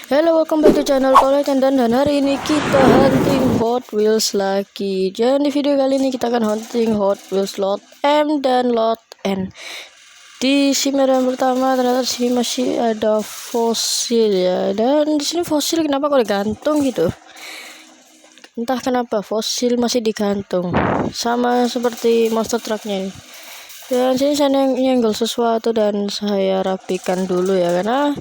Hello, welcome back to channel Collection dan hari ini kita hunting Hot Wheels lagi. Dan di video kali ini kita akan hunting Hot Wheels lot M dan lot N. Di medan pertama ternyata di sini masih ada fosil ya. Dan di sini fosil kenapa kok digantung gitu? Entah kenapa fosil masih digantung. Sama seperti monster trucknya ini. Dan sini saya nyenggol sesuatu dan saya rapikan dulu ya, karena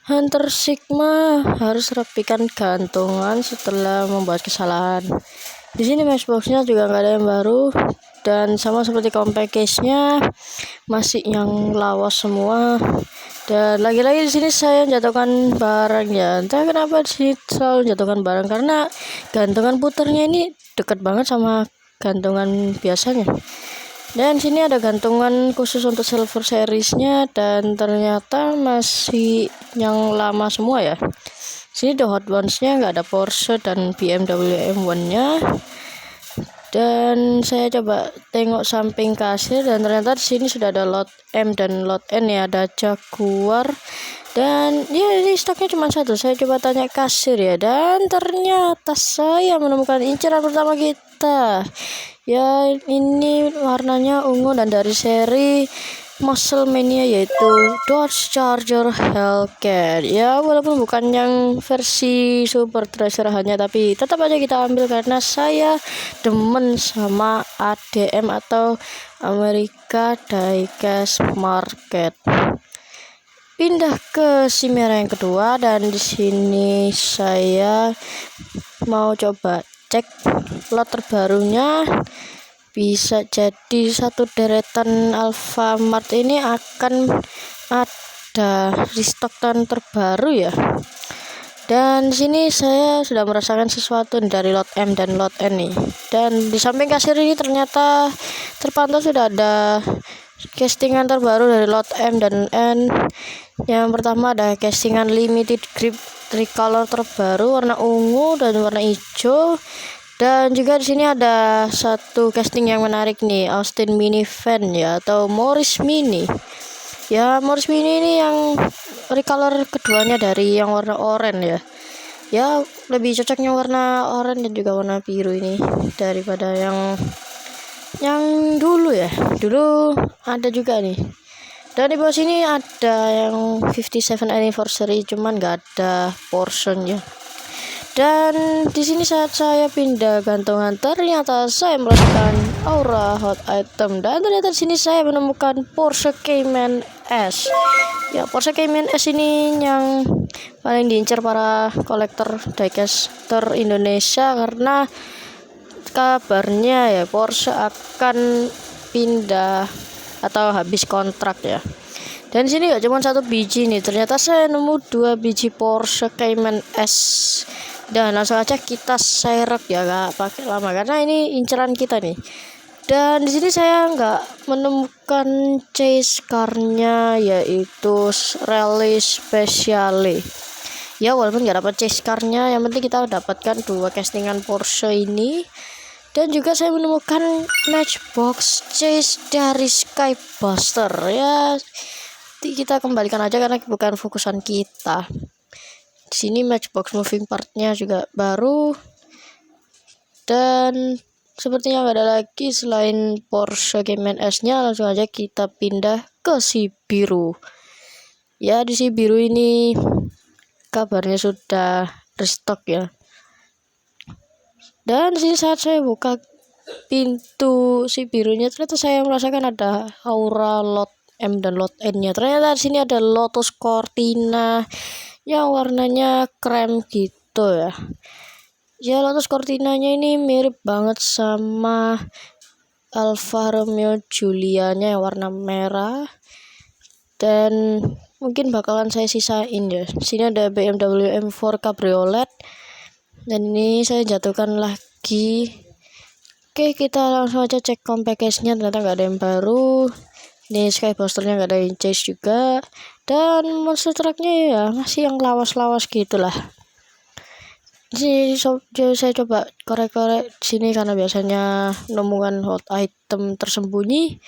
Hunter Sigma harus rapikan gantungan setelah membuat kesalahan. Di sini matchboxnya juga nggak ada yang baru, dan sama seperti compact case-nya masih yang lawas semua. Dan lagi-lagi di sini saya jatuhkan barang ya. Entah kenapa di sini selalu jatuhkan barang, karena gantungan puternya ini dekat banget sama gantungan biasanya. Dan sini ada gantungan khusus untuk silver seriesnya, dan ternyata masih yang lama semua ya. Sini the Hot Ones-nya nggak ada Porsche dan BMW M1-nya. Dan saya coba tengok samping kasir, dan ternyata di sini sudah ada lot M dan lot N ya, ada Jaguar. Dan ya ini stoknya cuma satu. Saya coba tanya kasir ya, dan ternyata saya menemukan inceran pertama kita. Ya ini warnanya ungu dan dari seri Muscle Mania, yaitu Dodge Charger Hellcat. Ya walaupun bukan yang versi Super Treasure hanya, tapi tetap aja kita ambil karena saya demen sama ADM atau Amerika Diecast Market. Pindah ke merah yang kedua, dan di sini saya mau coba cek lot terbarunya. Bisa jadi satu deretan Alfamart ini akan ada restock tahun terbaru ya. Dan di sini saya sudah merasakan sesuatu dari lot M dan lot N nih. Dan di samping kasir ini ternyata terpantau sudah ada castingan terbaru dari lot M dan N. Yang pertama ada castingan limited grip tricolor terbaru warna ungu dan warna hijau. Dan juga di sini ada satu casting yang menarik nih, Austin Minivan ya, atau Morris Mini. Ya Morris Mini ini yang recolor keduanya dari yang warna oranye ya. Ya lebih cocoknya warna oranye dan juga warna biru ini daripada yang dulu ya. Dulu ada juga nih. Dan di bawah sini ada yang 57 anniversary, cuman nggak ada portionnya. Dan di sini saat saya pindah gantungan, ternyata saya merasakan aura hot item, dan ternyata di sini saya menemukan Porsche Cayman S. Ya Porsche Cayman S ini yang paling diincar para kolektor diecaster Indonesia, karena kabarnya ya Porsche akan pindah atau habis kontrak ya. Dan di sini gak cuma satu biji nih, ternyata saya nemu 2 biji Porsche Cayman S. Dan langsung aja kita serep ya, gak pakai lama karena ini inceran kita nih. Dan di sini saya nggak menemukan chase car-nya, yaitu Rally Speciale. Ya walaupun nggak dapat chase car-nya, yang penting kita dapatkan 2 castingan Porsche ini. Dan juga saya menemukan matchbox chase dari Skybuster ya. Kita kembalikan aja karena bukan fokusan kita. Di sini matchbox moving partnya juga baru, dan sepertinya nggak ada lagi selain Porsche Cayman S-nya. Langsung aja kita pindah ke si biru. Ya di si biru ini kabarnya sudah restock ya. Dan di sini saat saya buka pintu si birunya, ternyata saya merasakan ada aura lot M dan lot N-nya. Ternyata di sini ada Lotus Cortina yang warnanya krem gitu ya. Ya Lotus Cortinanya ini mirip banget sama Alfa Romeo Giulianya yang warna merah, dan mungkin bakalan saya sisain ya. Sini ada BMW M4 Cabriolet, dan ini saya jatuhkan lagi. Oke, kita langsung aja cek compact case-nya, ternyata nggak ada yang baru. Ini Skybuster-nya nggak ada yang chase juga, dan monster truck-nya ya masih yang lawas-lawas gitulah. Saya coba korek-korek sini karena biasanya menemukan hot item tersembunyi,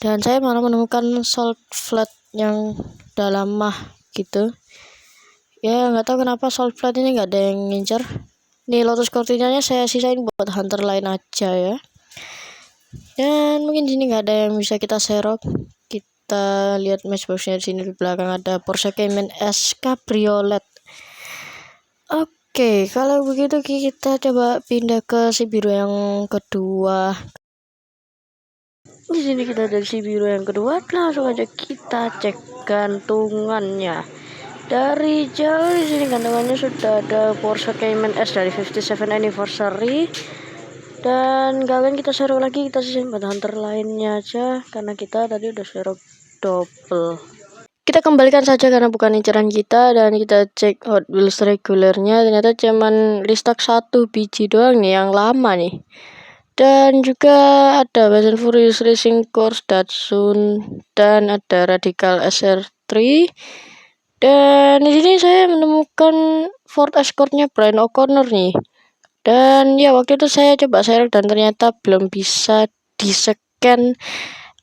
dan saya malah menemukan salt flat yang udah lama gitu. Ya nggak tahu kenapa Soul Blade ini nggak ada yang ngincer. Nih Lotus Cortinanya saya sisain buat hunter lain aja ya. Dan mungkin sini nggak ada yang bisa kita serok. Kita lihat matchboxnya di sini, di belakang ada Porsche Cayman S Cabriolet. Oke, kalau begitu kita coba pindah ke si biru yang kedua. Di sini kita ada si biru yang kedua, langsung aja kita cek gantungannya. Dari jauh di sini gantungannya sudah ada Porsche Cayman S dari 57 anniversary. Dan kalian kita serok lagi, kita sisain buat hunter lainnya aja karena kita tadi udah serok double. Kita kembalikan saja karena bukan inceran kita, dan kita cek Hot Wheels regulernya, ternyata cuman restock 1 biji doang nih yang lama nih. Dan juga ada Fast and Furious Racing Course Datsun, dan ada Radical SR3. Dan di sini saya menemukan Ford Escort-nya Brian O'Connor nih. Dan ya waktu itu saya coba serok dan ternyata belum bisa di-scan.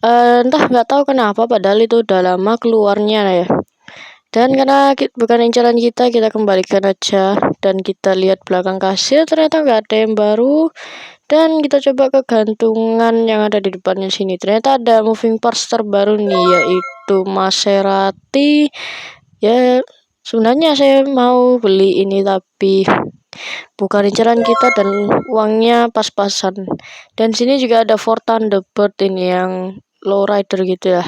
Entah nggak tahu kenapa, padahal itu udah lama keluarnya ya. Dan karena bukan incaran kita kembalikan aja dan kita lihat belakang kasir, ternyata nggak ada yang baru. Dan kita coba ke gantungan yang ada di depannya sini, ternyata ada moving parts terbaru nih, yaitu Maserati. Ya sebenarnya saya mau beli ini tapi bukan incaran kita dan uangnya pas-pasan. Dan sini juga ada Ford Thunderbird ini yang lowrider gitu ya.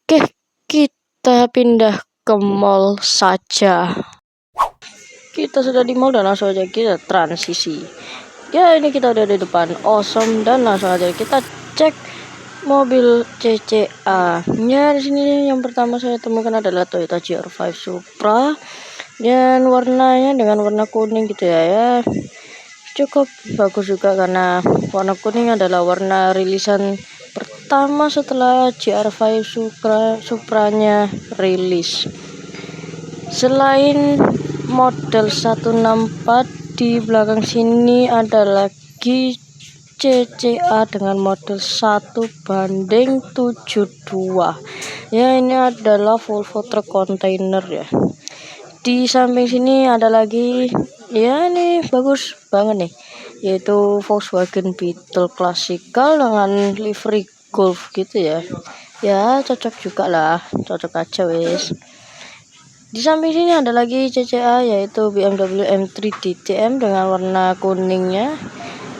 Oke, kita pindah ke mall saja. Kita sudah di mall dan langsung aja kita transisi. Ya ini kita udah di depan Awesome dan langsung aja kita cek mobil CCA. Ya di sini yang pertama saya temukan adalah Toyota GR5 Supra. Dan warnanya dengan warna kuning gitu ya, cukup bagus juga karena warna kuning adalah warna rilisan pertama setelah GR5 Supranya rilis. Selain model 164, di belakang sini ada lagi CCA dengan model 1:72. Ya ini adalah Volvo Truck Container ya. Di samping sini ada lagi, ya ini bagus banget nih, yaitu Volkswagen Beetle Classical dengan livery Golf gitu ya. Ya cocok juga lah, cocok aja wes. Di samping sini ada lagi CCA, yaitu BMW M3 DTM dengan warna kuningnya,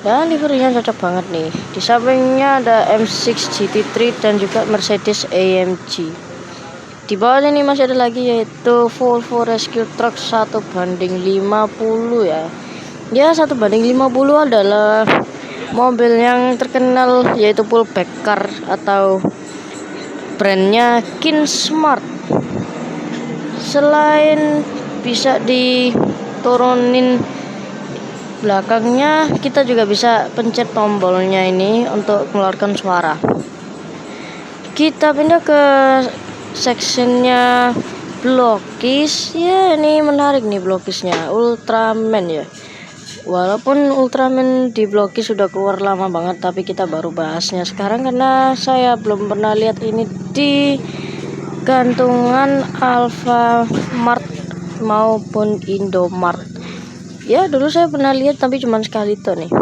dan liverinya cocok banget nih. Di sampingnya ada M6 GT3 dan juga Mercedes AMG. Di bawah ini masih ada lagi, yaitu Volvo Rescue Truck 1:50 ya. Ya 1:50 adalah mobil yang terkenal, yaitu pullback car atau brandnya Kinsmart. Selain bisa diturunin belakangnya, kita juga bisa pencet tombolnya ini untuk mengeluarkan suara. Kita pindah ke sectionnya blokis. Ya ini menarik nih blokisnya, Ultraman ya. Walaupun Ultraman di blokis sudah keluar lama banget, tapi kita baru bahasnya sekarang karena saya belum pernah lihat ini di gantungan Alfamart maupun Indomart. Ya dulu saya pernah lihat tapi cuma sekali tuh nih.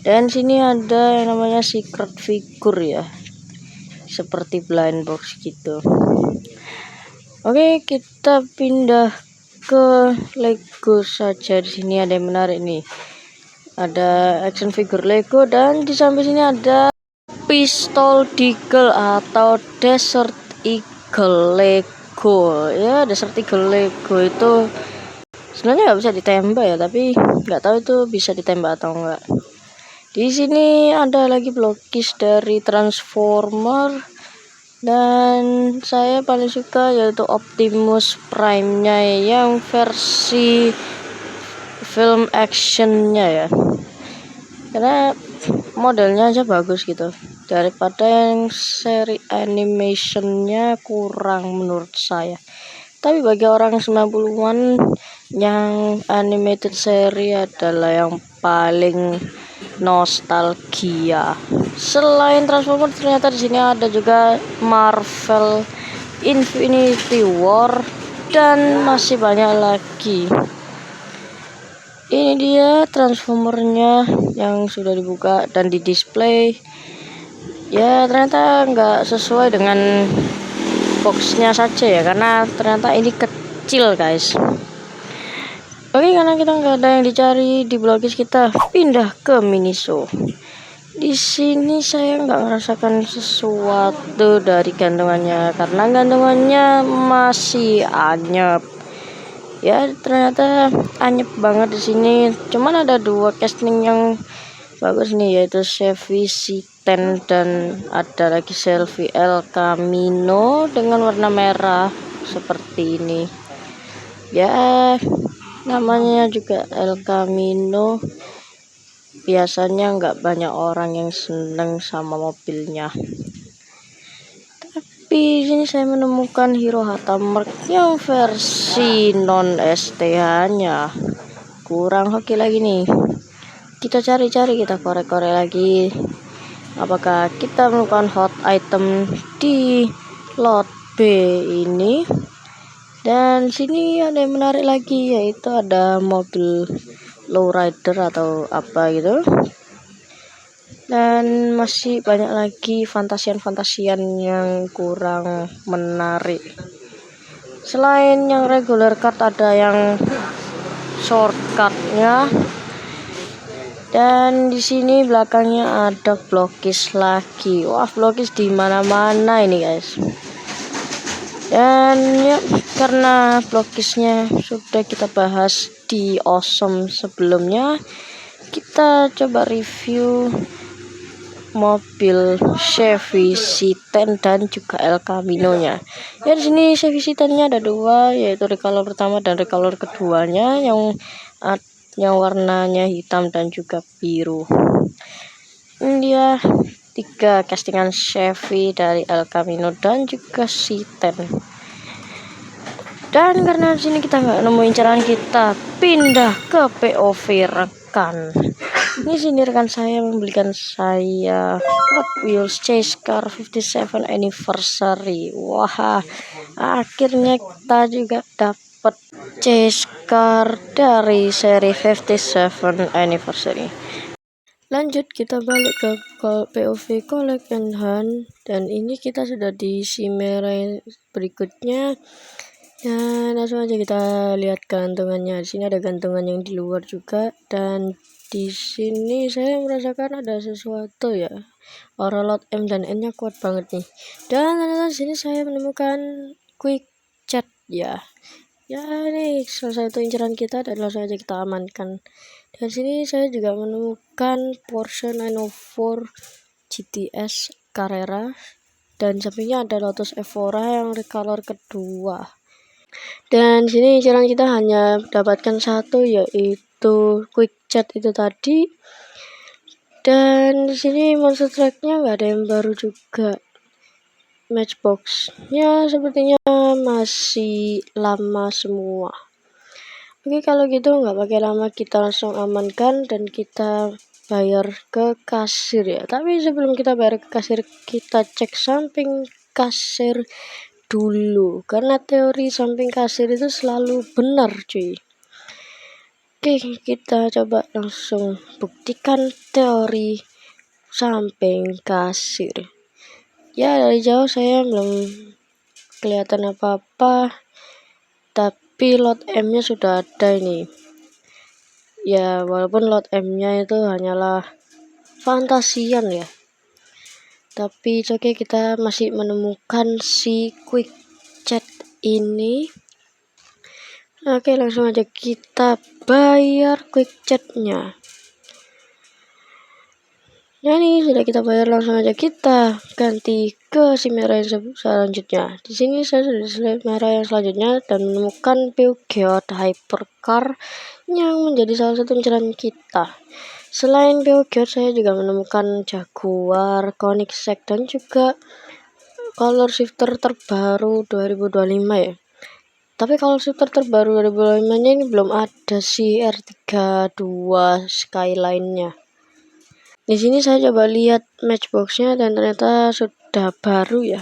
Dan sini ada yang namanya secret figure ya, seperti blind box gitu. Oke, kita pindah ke Lego saja. Di sini ada yang menarik nih, ada action figure Lego, dan di samping sini ada pistol Deagle atau Desert Eagle Lego. Ya Desert Eagle Lego itu sebenarnya nggak bisa ditembak ya, tapi nggak tahu itu bisa ditembak atau enggak. Di sini ada lagi blokis dari Transformer, dan saya paling suka yaitu Optimus Prime-nya yang versi film actionnya ya, karena modelnya aja bagus gitu, daripada yang seri animationnya kurang menurut saya. Tapi bagi orang 90-an, yang animated seri adalah yang paling nostalgia. Selain Transformer, ternyata di sini ada juga Marvel Infinity War dan masih banyak lagi. Ini dia transformernya yang sudah dibuka dan di display. Ya ternyata nggak sesuai dengan boxnya saja ya, karena ternyata ini kecil guys. Oke, karena kita nggak ada yang dicari di blogis, kita pindah ke Miniso. Di sini saya nggak merasakan sesuatu dari gantungannya karena gantungannya masih anyep. Ya ternyata anyep banget di sini. Cuman ada 2 casting yang bagus nih, yaitu Chevy C10 dan ada lagi Chevy El Camino dengan warna merah seperti ini. Ya namanya juga El Camino. Biasanya nggak banyak orang yang seneng sama mobilnya. Tapi sini saya menemukan Hero Hatamark yang versi non STH-nya. Kurang hoki lagi nih. Kita cari-cari, kita korek-korek lagi. Apakah kita menemukan hot item di lot B ini? Dan sini ada yang menarik lagi, yaitu ada mobil lowrider atau apa gitu. Dan masih banyak lagi fantasian-fantasian yang kurang menarik. Selain yang regular card, ada yang shortcutnya. Dan di sini belakangnya ada blokis lagi. Wah, blokis di mana-mana ini guys. Dan ya, karena blokisnya sudah kita bahas di Awesome sebelumnya, kita coba review mobil Chevy C10 dan juga El Camino-nya. Ya di sini Chevy C10-nya ada 2, yaitu recolor pertama dan recolor keduanya yang warnanya hitam dan juga biru. Ini dia 3 castingan Chevy dari El Camino dan juga C10. Dan karena di sini kita nggak nemuin inceran, kita pindah ke POV rekan. Ini sini rekan saya membelikan saya Hot Wheels Chase Car 57 Anniversary. Wah, akhirnya kita juga dapat Chase Car dari seri 57 Anniversary. Lanjut, kita balik ke POV Collect and Hunt, dan ini kita sudah di Chimera berikutnya. Dan langsung aja kita lihat gantungannya. Di sini ada gantungan yang di luar juga, dan di sini saya merasakan ada sesuatu ya. Aura lot M dan N-nya kuat banget nih. Dan ternyata di sini saya menemukan quick chat ya. Ya ini salah satu inceran kita, dan langsung aja kita amankan. Dan sini saya juga menemukan Porsche 904 GTS Carrera, dan sampingnya ada Lotus Evora yang recolor kedua. Dan sini inceran kita hanya dapatkan 1, yaitu quick chat itu tadi. Dan di sini monster tracknya nggak ada yang baru juga. Matchboxnya sepertinya masih lama semua. Oke, kalau gitu nggak pakai lama, kita langsung amankan dan kita bayar ke kasir ya. Tapi sebelum kita bayar ke kasir, kita cek samping kasir dulu, karena teori samping kasir itu selalu benar cuy. Oke, kita coba langsung buktikan teori samping kasir. Ya dari jauh saya belum kelihatan apa-apa, tapi lot M-nya sudah ada ini. Ya walaupun lot M-nya itu hanyalah fantasian ya, tapi oke, kita masih menemukan si quick chat ini. Oke, langsung aja kita bayar quick chatnya. Nah ini sudah kita bayar, langsung aja kita ganti ke si merah yang selanjutnya. Di sini saya sudah di merah yang selanjutnya dan menemukan Peugeot Hypercar yang menjadi salah satu inceran kita. Selain Peugeot, saya juga menemukan Jaguar, Koenigsegg, dan juga color shifter terbaru 2025 ya. Tapi color shifter terbaru 2025-nya ini belum ada si R32 Skyline-nya. Di sini saya coba lihat matchbox-nya dan ternyata sudah baru ya.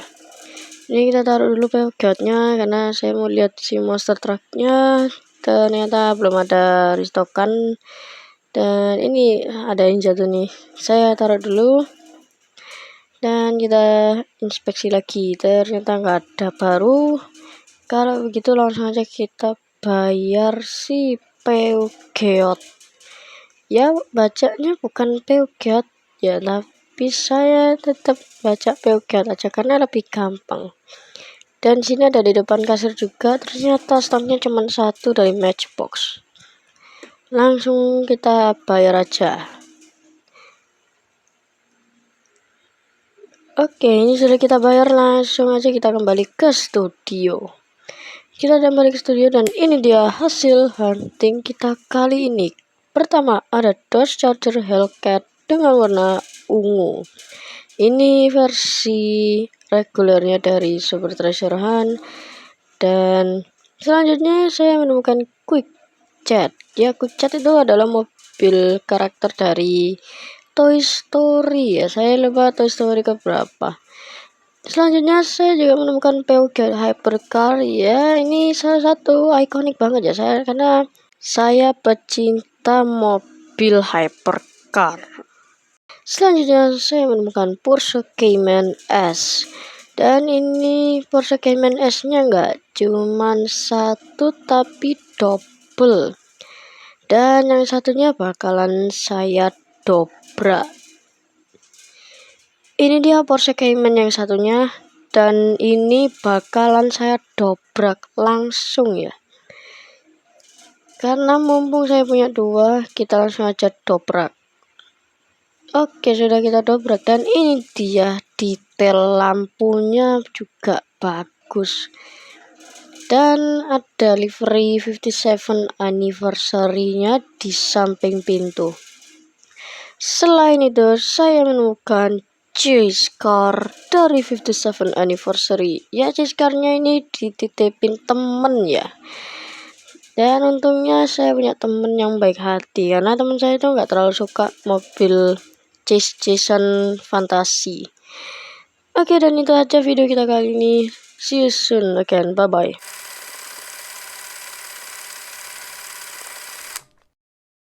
Ini kita taruh dulu Peugeotnya karena saya mau lihat si monster trucknya. Ternyata belum ada restokan. Dan ini ada yang jatuh nih. Saya taruh dulu. Dan kita inspeksi lagi. Ternyata nggak ada baru. Kalau begitu langsung aja kita bayar si Peugeot. Ya bacanya bukan Peugeot ya, tapi saya tetap baca Peugeot aja karena lebih gampang. Dan sini ada di depan kasir juga, ternyata stoknya cuma satu dari Matchbox. Langsung kita bayar aja. Oke, ini sudah kita bayar, langsung aja kita kembali ke studio. Kita kembali ke studio dan ini dia hasil hunting kita kali ini. Pertama ada Dodge Charger Hellcat dengan warna ungu. Ini versi regulernya dari Super Treasure Hunt. Dan selanjutnya saya menemukan Quick Chat. Ya, Quick Chat itu adalah mobil karakter dari Toy Story ya. Saya lupa Toy Story keberapa. Selanjutnya saya juga menemukan Peugeot Hypercar ya. Ini salah satu ikonik banget ya saya, karena saya pecinta mobil hypercar. Selanjutnya saya menemukan Porsche Cayman S. Dan ini Porsche Cayman S-nya nggak cuman satu tapi double. Dan yang satunya bakalan saya dobrak. Ini dia Porsche Cayman yang satunya. Dan ini bakalan saya dobrak langsung ya. Karena mumpung saya punya dua, kita langsung aja dobrak. Oke, sudah kita dobrak dan ini dia detail lampunya juga bagus. Dan ada livery 57 anniversary-nya di samping pintu. Selain itu, saya menemukan chase car dari 57 anniversary. Ya, chase car-nya ini dititipin temen ya. Dan untungnya saya punya temen yang baik hati, karena temen saya itu nggak terlalu suka mobil chase-chasean fantasi. Oke, dan itu aja video kita kali ini. See you soon again. Bye bye.